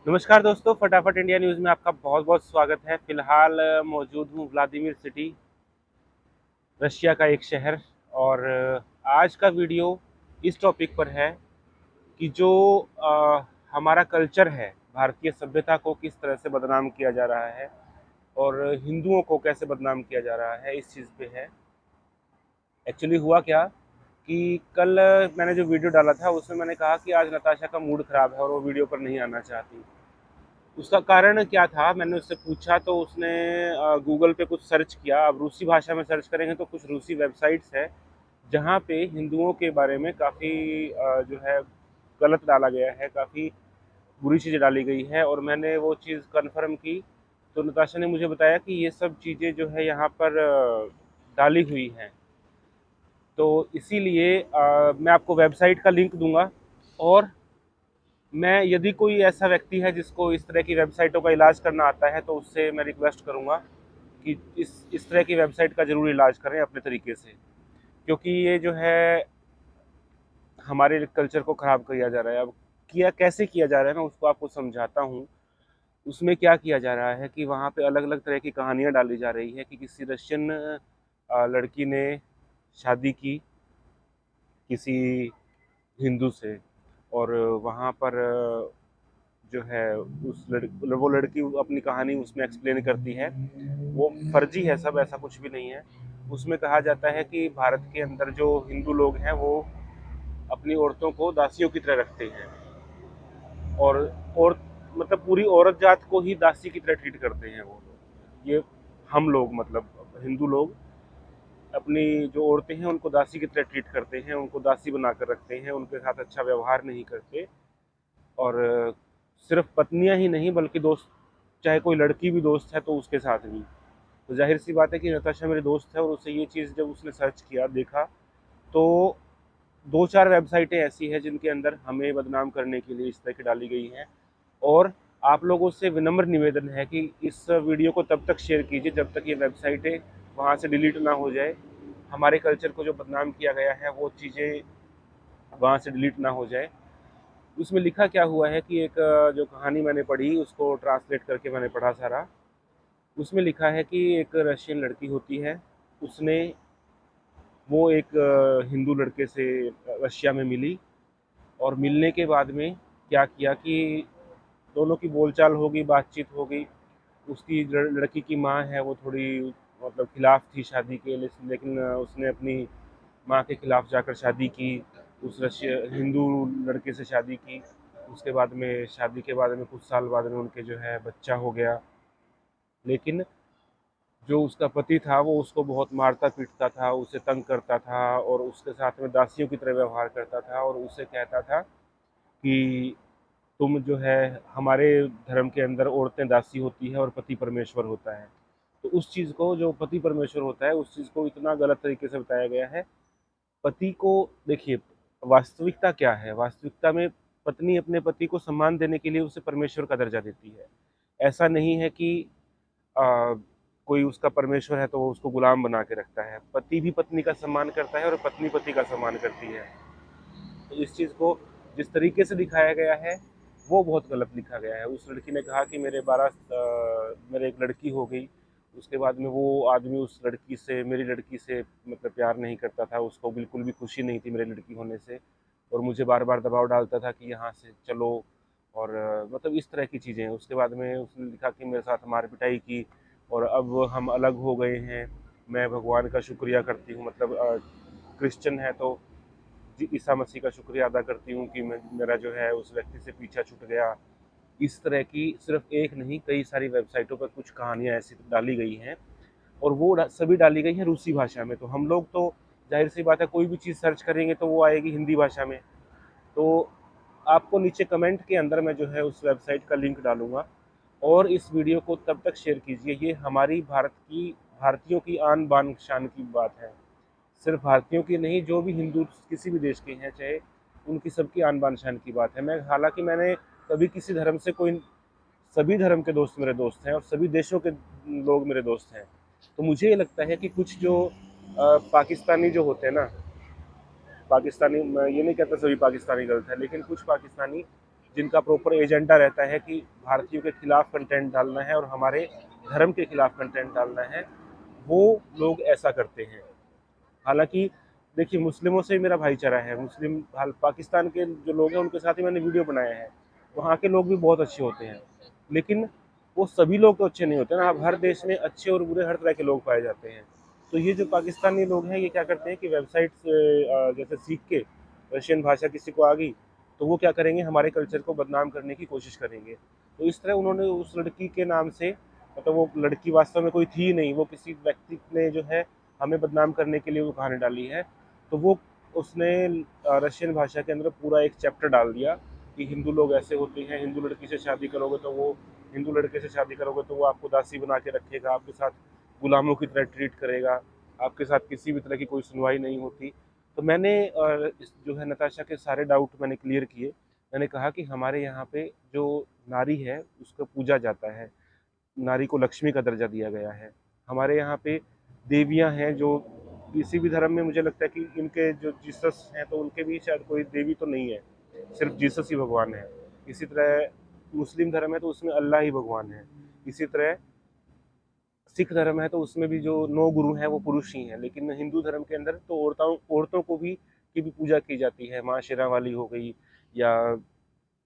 नमस्कार दोस्तों, फटाफट इंडिया न्यूज़ में आपका बहुत बहुत स्वागत है। फ़िलहाल मौजूद हूँ व्लादिमीर सिटी, रशिया का एक शहर। और आज का वीडियो इस टॉपिक पर है कि जो हमारा कल्चर है, भारतीय सभ्यता को किस तरह से बदनाम किया जा रहा है और हिंदुओं को कैसे बदनाम किया जा रहा है, इस चीज़ पे है। एक्चुअली हुआ क्या कि कल मैंने जो वीडियो डाला था उसमें मैंने कहा कि आज नताशा का मूड ख़राब है और वो वीडियो पर नहीं आना चाहती। उसका कारण क्या था, मैंने उससे पूछा तो उसने गूगल पे कुछ सर्च किया। अब रूसी भाषा में सर्च करेंगे तो कुछ रूसी वेबसाइट्स है जहाँ पे हिंदुओं के बारे में काफ़ी जो है गलत डाला गया है, काफ़ी बुरी चीज़ें डाली गई है। और मैंने वो चीज़ कन्फर्म की तो नताशा ने मुझे बताया कि ये सब चीज़ें जो है यहाँ पर डाली हुई हैं। तो इसीलिए मैं आपको वेबसाइट का लिंक दूंगा। और मैं, यदि कोई ऐसा व्यक्ति है जिसको इस तरह की वेबसाइटों का इलाज करना आता है तो उससे मैं रिक्वेस्ट करूंगा कि इस तरह की वेबसाइट का ज़रूर इलाज करें अपने तरीके से, क्योंकि ये जो है हमारे कल्चर को ख़राब किया जा रहा है। अब किया कैसे किया जा रहा है, मैं उसको आपको समझाता हूँ। उसमें क्या किया जा रहा है कि वहाँ पे अलग अलग तरह की कहानियाँ डाली जा रही है कि किसी रशियन लड़की ने शादी की किसी हिंदू से। और वहाँ पर जो है वो लड़की अपनी कहानी उसमें एक्सप्लेन करती है। वो फर्जी है सब, ऐसा कुछ भी नहीं है। उसमें कहा जाता है कि भारत के अंदर जो हिंदू लोग हैं वो अपनी औरतों को दासियों की तरह रखते हैं। और मतलब पूरी औरत जात को ही दासी की तरह ट्रीट करते हैं वो लोग। ये हम लोग, मतलब हिंदू लोग, अपनी जो औरतें हैं उनको दासी की तरह ट्रीट करते हैं, उनको दासी बनाकर रखते हैं, उनके साथ अच्छा व्यवहार नहीं करते। और सिर्फ पत्नियां ही नहीं बल्कि दोस्त, चाहे कोई लड़की भी दोस्त है तो उसके साथ भी। तो जाहिर सी बात है कि नताशा मेरी दोस्त है और उसे ये चीज़ जब उसने सर्च किया, देखा, तो दो चार वेबसाइटें ऐसी हैं जिनके अंदर हमें बदनाम करने के लिए इस तरह की डाली गई हैं। और आप लोगों से विनम्र निवेदन है कि इस वीडियो को तब तक शेयर कीजिए जब तक ये वेबसाइटें वहाँ से डिलीट ना हो जाए। हमारे कल्चर को जो बदनाम किया गया है वो चीज़ें वहाँ से डिलीट ना हो जाए। उसमें लिखा क्या हुआ है कि एक जो कहानी मैंने पढ़ी उसको ट्रांसलेट करके मैंने पढ़ा सारा। उसमें लिखा है कि एक रशियन लड़की होती है, उसने वो एक हिंदू लड़के से रशिया में मिली। और मिलने के बाद में क्या किया कि दोनों की बोलचाल हो गई, बातचीत हो गई। उसकी लड़की की माँ है वो थोड़ी मतलब खिलाफ थी शादी के, लेकिन उसने अपनी माँ के खिलाफ जाकर शादी की। उस रशिया हिंदू लड़के से शादी की। उसके बाद में, शादी के बाद में कुछ साल बाद में उनके जो है बच्चा हो गया। लेकिन जो उसका पति था वो उसको बहुत मारता पीटता था, उसे तंग करता था और उसके साथ में दासियों की तरह व्यवहार करता था। और उसे कहता था कि तुम जो है, हमारे धर्म के अंदर औरतें दासी होती है और पति परमेश्वर होता है। तो उस चीज़ को, जो पति परमेश्वर होता है, उस चीज़ को इतना गलत तरीके से बताया गया है। पति को देखिए, वास्तविकता क्या है, वास्तविकता में पत्नी अपने पति को सम्मान देने के लिए उसे परमेश्वर का दर्जा देती है। ऐसा नहीं है कि आ, कोई उसका परमेश्वर है तो वो उसको गुलाम बना के रखता है। पति भी पत्नी का सम्मान करता है और पत्नी पति का सम्मान करती है। तो इस चीज़ को जिस तरीके से दिखाया गया है वो बहुत गलत लिखा गया है। उस लड़की ने कहा कि मेरे एक लड़की हो गई। उसके बाद में वो आदमी उस लड़की से, मेरी लड़की से मतलब प्यार नहीं करता था, उसको बिल्कुल भी खुशी नहीं थी मेरी लड़की होने से। और मुझे बार बार दबाव डालता था कि यहाँ से चलो। और मतलब इस तरह की चीज़ें। उसके बाद में उसने लिखा कि मेरे साथ मार पिटाई की और अब हम अलग हो गए हैं। मैं भगवान का शुक्रिया करती हूँ, मतलब क्रिश्चियन है तो ईसा मसीह का शुक्रिया अदा करती हूँ कि मेरा जो है उस व्यक्ति से पीछा छूट गया। इस तरह की सिर्फ एक नहीं, कई सारी वेबसाइटों पर कुछ कहानियाँ ऐसी डाली गई हैं। और वो सभी डाली गई हैं रूसी भाषा में। तो हम लोग तो जाहिर सी बात है कोई भी चीज़ सर्च करेंगे तो वो आएगी हिंदी भाषा में। तो आपको नीचे कमेंट के अंदर मैं जो है उस वेबसाइट का लिंक डालूंगा। और इस वीडियो को तब तक शेयर कीजिए, ये हमारी भारतीयों की आन बान शान की बात है। सिर्फ भारतीयों की नहीं, जो भी हिंदू किसी भी देश के हैं चाहे, उनकी सबकी आन बान शान की बात है। मैं, हालांकि मैंने कभी किसी धर्म से कोई, सभी धर्म के दोस्त मेरे दोस्त हैं और सभी देशों के लोग मेरे दोस्त हैं। तो मुझे ये लगता है कि कुछ जो पाकिस्तानी जो होते हैं ना, पाकिस्तानी, मैं ये नहीं कहता सभी पाकिस्तानी गलत है, लेकिन कुछ पाकिस्तानी जिनका प्रॉपर एजेंडा रहता है कि भारतीयों के खिलाफ कंटेंट डालना है और हमारे धर्म के खिलाफ कंटेंट डालना है, वो लोग ऐसा करते हैं। हालांकि देखिए, मुस्लिमों से मेरा भाईचारा है। मुस्लिम पाकिस्तान के जो लोग हैं उनके साथ ही मैंने वीडियो बनाया है। वहाँ के लोग भी बहुत अच्छे होते हैं, लेकिन वो सभी लोग तो अच्छे नहीं होते ना। अब हर देश में अच्छे और बुरे हर तरह के लोग पाए जाते हैं। तो ये जो पाकिस्तानी लोग हैं, ये क्या करते हैं कि वेबसाइट से जैसे सीख के रशियन भाषा किसी को आ गई तो वो क्या करेंगे, हमारे कल्चर को बदनाम करने की कोशिश करेंगे। तो इस तरह उन्होंने उस लड़की के नाम से, मतलब वो लड़की वास्तव में कोई थी नहीं, वो किसी व्यक्ति ने जो है हमें बदनाम करने के लिए वो कहानी डाली है। तो वो उसने रशियन भाषा के अंदर पूरा एक चैप्टर डाल दिया कि हिंदू लोग ऐसे होते हैं, हिंदू लड़की से शादी करोगे तो वो, हिंदू लड़के से शादी करोगे तो वो आपको दासी बना के रखेगा, आपके साथ गुलामों की तरह ट्रीट करेगा, आपके साथ किसी भी तरह की कोई सुनवाई नहीं होती। तो मैंने जो है नताशा के सारे डाउट मैंने क्लियर किए। मैंने कहा कि हमारे यहाँ पे जो नारी है उसको पूजा जाता है, नारी को लक्ष्मी का दर्जा दिया गया है। हमारे यहाँ पे देवियाँ हैं, जो किसी भी धर्म में मुझे लगता है कि इनके जो जीसस हैं तो उनके भी शायद कोई देवी तो नहीं है, सिर्फ जीसस ही भगवान है। इसी तरह मुस्लिम धर्म है तो उसमें अल्लाह ही भगवान है। इसी तरह सिख धर्म है तो उसमें भी जो 9 गुरु हैं वो पुरुष ही हैं। लेकिन हिंदू धर्म के अंदर तो औरतों को भी की भी पूजा की जाती है। माँ शेरा वाली हो गई, या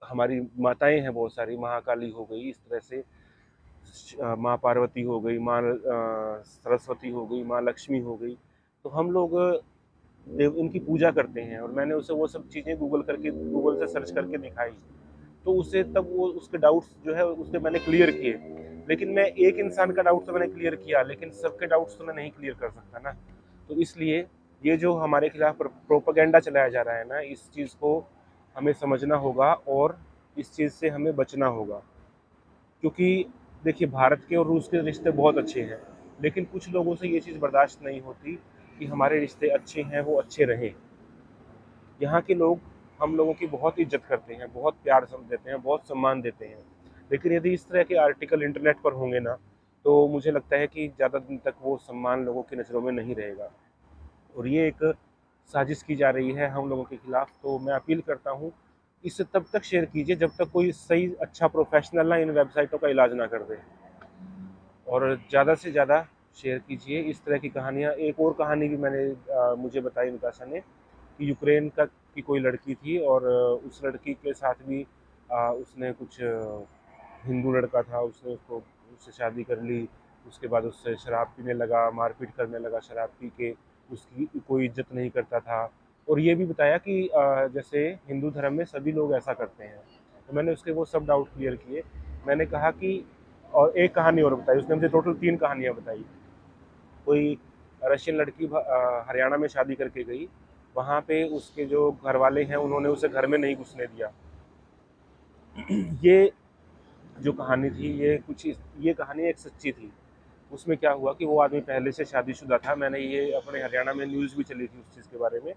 हमारी माताएं हैं बहुत सारी, महाकाली हो गई, इस तरह से माँ पार्वती हो गई, माँ सरस्वती हो गई, माँ लक्ष्मी हो गई। तो हम लोग इनकी पूजा करते हैं। और मैंने उसे वो सब चीज़ें गूगल से सर्च करके दिखाई, तो उसे तब वो उसके डाउट्स जो है उसके मैंने क्लियर किए। लेकिन मैं एक इंसान का डाउट तो मैंने क्लियर किया, लेकिन सबके डाउट्स तो मैं नहीं क्लियर कर सकता ना। तो इसलिए ये जो हमारे खिलाफ प्रोपेगेंडा चलाया जा रहा है ना, इस चीज़ को हमें समझना होगा और इस चीज़ से हमें बचना होगा। क्योंकि देखिए, भारत के और रूस के रिश्ते बहुत अच्छे हैं, लेकिन कुछ लोगों से ये चीज़ बर्दाश्त नहीं होती कि हमारे रिश्ते अच्छे हैं, वो अच्छे रहें। यहाँ के लोग हम लोगों की बहुत इज्जत करते हैं, बहुत प्यार देते हैं, बहुत सम्मान देते हैं। लेकिन यदि इस तरह के आर्टिकल इंटरनेट पर होंगे ना, तो मुझे लगता है कि ज़्यादा दिन तक वो सम्मान लोगों की नज़रों में नहीं रहेगा। और ये एक साजिश की जा रही है हम लोगों के खिलाफ। तो मैं अपील करता हूँ, इसे तब तक शेयर कीजिए जब तक कोई सही अच्छा प्रोफेशनल ना इन वेबसाइटों का इलाज ना कर दे। और ज़्यादा से ज़्यादा शेयर कीजिए इस तरह की कहानियाँ। एक और कहानी भी मुझे बताई नताशा ने कि यूक्रेन की कोई लड़की थी, और उस लड़की के साथ भी उसने कुछ हिंदू लड़का था, उससे शादी कर ली। उसके बाद उससे शराब पीने लगा, मारपीट करने लगा शराब पी के, उसकी कोई इज्जत नहीं करता था। और ये भी बताया कि जैसे हिंदू धर्म में सभी लोग ऐसा करते हैं। तो मैंने उसके वो सब डाउट क्लियर किए। मैंने कहा कि, और एक कहानी और बताई उसने मुझे, टोटल 3 कहानियाँ बताई। कोई रशियन लड़की हरियाणा में शादी करके गई, वहाँ पे उसके जो घर वाले हैं उन्होंने उसे घर में नहीं घुसने दिया। ये जो कहानी थी, ये कहानी एक सच्ची थी। उसमें क्या हुआ कि वो आदमी पहले से शादीशुदा था। मैंने ये अपने हरियाणा में न्यूज़ भी चली थी उस चीज़ के बारे में।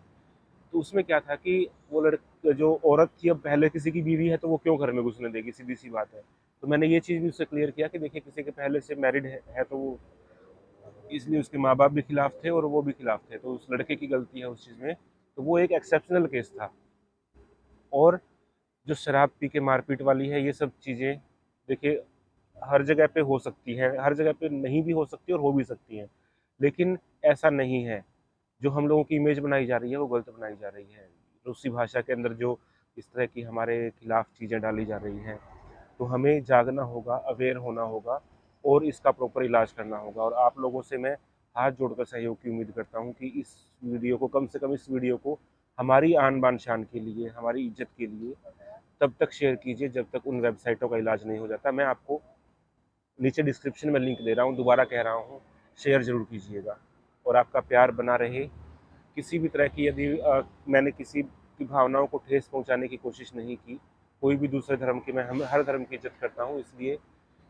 तो उसमें क्या था कि वो जो औरत थी, अब पहले किसी की बीवी है तो वो क्यों घर में घुसने देगी, सीधी सी बात है। तो मैंने ये चीज़ भी उससे क्लियर किया कि देखिए, किसी के पहले से मैरिड है तो वो, इसलिए उसके माँ बाप भी खिलाफ थे और वो भी खिलाफ थे, तो उस लड़के की गलती है उस चीज़ में। तो वो एक एक्सेप्शनल केस था। और जो शराब पी के मारपीट वाली है, ये सब चीज़ें देखिए हर जगह पे हो सकती हैं, हर जगह पे नहीं भी हो सकती और हो भी सकती हैं। लेकिन ऐसा नहीं है। जो हम लोगों की इमेज बनाई जा रही है वो गलत बनाई जा रही है। रूसी भाषा के अंदर जो इस तरह की हमारे खिलाफ चीज़ें डाली जा रही हैं, तो हमें जागना होगा, अवेयर होना होगा और इसका प्रॉपर इलाज करना होगा। और आप लोगों से मैं हाथ जोड़कर सहयोग की उम्मीद करता हूँ कि इस वीडियो को, कम से कम इस वीडियो को हमारी आन बान शान के लिए, हमारी इज्जत के लिए तब तक शेयर कीजिए जब तक उन वेबसाइटों का इलाज नहीं हो जाता। मैं आपको नीचे डिस्क्रिप्शन में लिंक दे रहा हूँ, दोबारा कह रहा हूँ, शेयर ज़रूर कीजिएगा। और आपका प्यार बना रहे। किसी भी तरह की यदि मैंने किसी की भावनाओं को ठेस पहुंचाने की कोशिश नहीं की। कोई भी दूसरे धर्म की, मैं हर धर्म की इज्जत करता हूं, इसलिए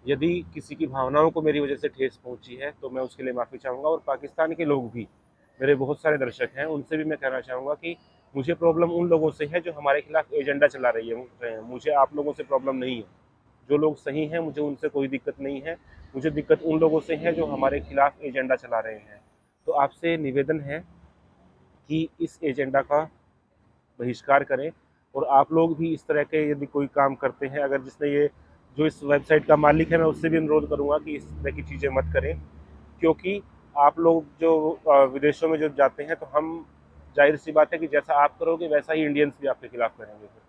यदि किसी की भावनाओं को मेरी वजह से ठेस पहुंची है तो मैं उसके लिए माफ़ी चाहूँगा। और पाकिस्तान के लोग भी, मेरे बहुत सारे दर्शक हैं, उनसे भी मैं कहना चाहूँगा कि मुझे प्रॉब्लम उन लोगों से है जो हमारे खिलाफ एजेंडा चला रही है। मुझे आप लोगों से प्रॉब्लम नहीं है। जो लोग सही हैं मुझे उनसे कोई दिक्कत नहीं है। मुझे दिक्कत उन लोगों से है जो हमारे खिलाफ एजेंडा चला रहे हैं। तो आपसे निवेदन है कि इस एजेंडा का बहिष्कार करें और आप लोग भी इस तरह के यदि कोई काम करते हैं, अगर जिसने ये जो इस वेबसाइट का मालिक है, मैं उससे भी अनुरोध करूँगा कि इस तरह की चीज़ें मत करें, क्योंकि आप लोग जो विदेशों में जो जाते हैं, तो हम जाहिर सी बात है कि जैसा आप करोगे वैसा ही इंडियंस भी आपके खिलाफ करेंगे फिर,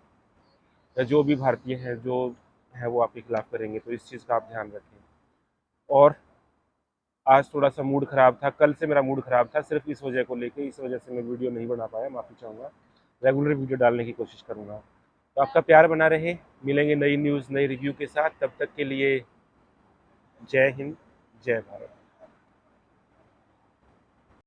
या जो भी भारतीय हैं जो है वो आपके खिलाफ करेंगे, तो इस चीज़ का आप ध्यान रखें। और आज थोड़ा सा मूड ख़राब था, कल से मेरा मूड ख़राब था सिर्फ इस वजह को लेके, इस वजह से मैं वीडियो नहीं बना पाया, माफ़ी चाहूँगा। रेगुलर वीडियो डालने की कोशिश करूँगा। तो आपका प्यार बना रहे, मिलेंगे नई न्यूज़ नई रिव्यू के साथ, तब तक के लिए जय हिंद, जय भारत।